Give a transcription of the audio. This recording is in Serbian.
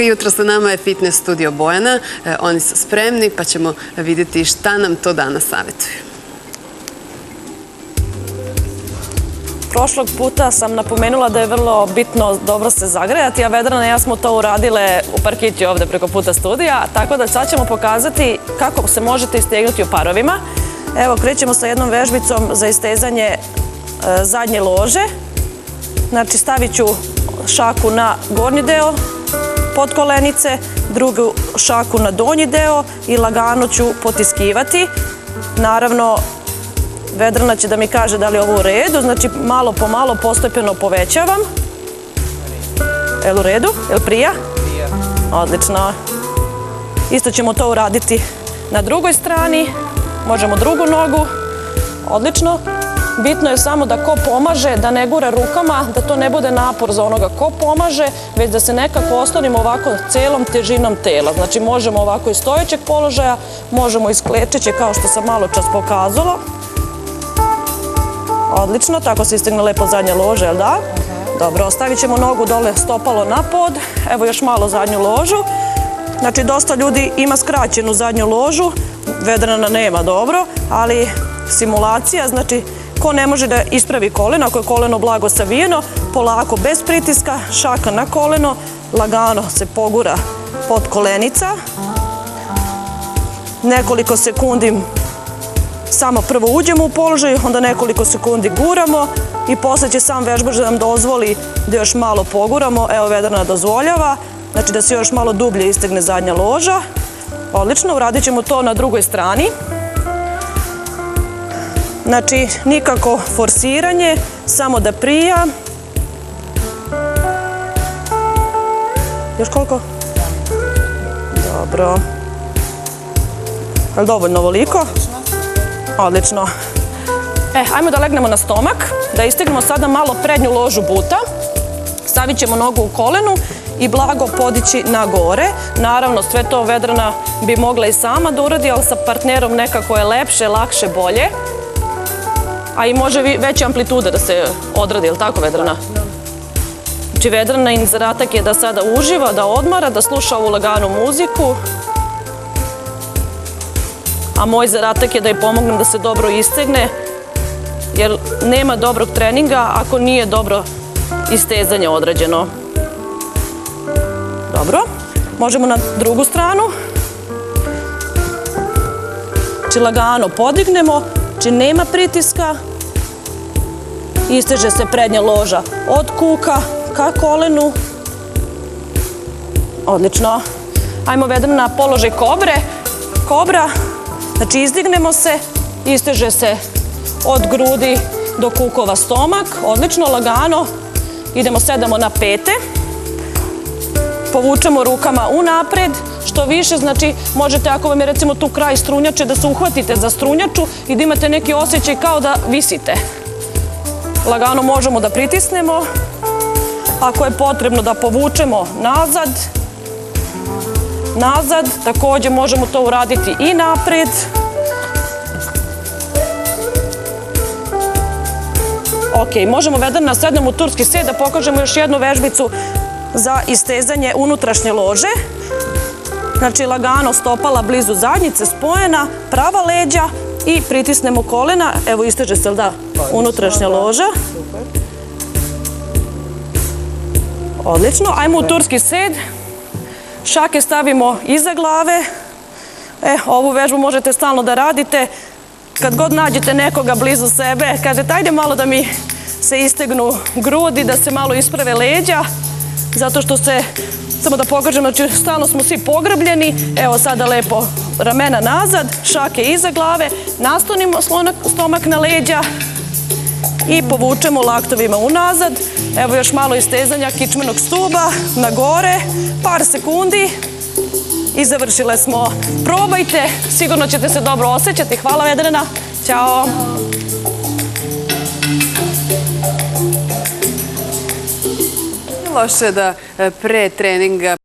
Jutro sa nama je Fitness studio Bojana. Oni su spremni pa ćemo vidjeti šta nam to danas savjetuju. Prošlog puta sam napomenula da je vrlo bitno dobro se zagrejati, a Vedrana i ja smo to uradile u parkiću ovde preko puta studija, tako da sad ćemo pokazati kako se možete istegnuti u parovima. Evo, krećemo sa jednom vežbicom za istezanje zadnje lože. Znači, stavit ću šaku na gornji deo pod kolenice, drugu šaku na donji deo i lagano ću potiskivati. Naravno, Vedrana će da mi kaže da li je ovo u redu, znači malo po malo postepeno povećavam. Je li u redu? Je li prija? Prija. Odlično. Isto ćemo to uraditi na drugoj strani. Možemo drugu nogu. Odlično. Bitno je samo da ko pomaže, da ne gura rukama, da to ne bude napor za onoga ko pomaže, već da se nekako ostanimo ovako celom težinom tela. Znači možemo ovako iz stojećeg položaja, možemo iz klečeće kao što sam malo čas pokazala. Odlično, tako se istegne lepo zadnja loža, jel da? Dobro, ostavit ćemo nogu dole, stopalo na pod. Evo još malo zadnju ložu. Znači, dosta ljudi ima skraćenu zadnju ložu, Vedrana nema dobro, ali simulacija, znači, ko ne može da ispravi koleno, ako je koleno blago savijeno, polako, bez pritiska, šaka na koleno, lagano se pogura pod kolenica. Nekoliko sekundi samo prvo uđemo u položaj, onda nekoliko sekundi guramo i posle će sam vežbač da nam dozvoli da još malo poguramo. Evo, Vedrana dozvoljava, znači da se još malo dublje istegne zadnja loža. Odlično, uradit ćemo to na drugoj strani. Znači, nikako forsiranje, samo da prija. Još koliko? Dobro. Je li dovoljno ovoliko? Odlično. Ajmo da legnemo na stomak, da istegnemo sada malo prednju ložu buta. Stavit ćemo nogu u kolenu i blago podići na gore. Naravno, sve to Vedrana bi mogla i sama da uradi, ali sa partnerom nekako je lepše, lakše, bolje. A i može veća amplituda da se odradi, je li tako, Vedrana? Znači, Vedranin zadatak je da sada uživa, da odmara, da sluša ovu laganu muziku. A moj zadatak je da joj pomognem da se dobro istegne, jer nema dobrog treninga ako nije dobro istezanje odrađeno. Dobro, možemo na drugu stranu. Znači, lagano podignemo, znači nema pritiska, isteže se prednja loža od kuka ka kolenu. Odlično. Ajmo, Vedrana, na položaj kobre. Kobra, znači izdignemo se, isteže se od grudi do kukova stomak. Odlično, lagano. Idemo, sedamo na pete. Povučemo rukama unapred. Što više, znači, možete, ako vam je recimo tu kraj strunjače, da se uhvatite za strunjaču i da imate neki osjećaj kao da visite. Lagano možemo da pritisnemo. Ako je potrebno da povučemo nazad, takođe možemo to uraditi i napred. Ok, možemo, Vedrana, sednemo u turski sed, da pokažemo još jednu vežbicu za istezanje unutrašnje lože. Znači, lagano stopala blizu zadnjice, spojena, prava leđa i pritisnemo kolena. Evo, isteže se, da, unutrašnja loža. Odlično. Ajmo u turski sed. Šake stavimo iza glave. Ovu vežbu možete stalno da radite. Kad god nađete nekoga blizu sebe, kažete, ajde malo da mi se istegnu grudi, da se malo isprave leđa, zato što se, samo da pokažem, znači stalno smo svi pogrbljeni. Evo sada lepo ramena nazad, šake iza glave, naslonimo stomak na leđa i povučemo laktovima unazad. Evo još malo istezanja kičmenog stuba na gore, par sekundi i završile smo. Probajte, sigurno ćete se dobro osjećati. Hvala, Vedrana. Ćao. Loše da pre treninga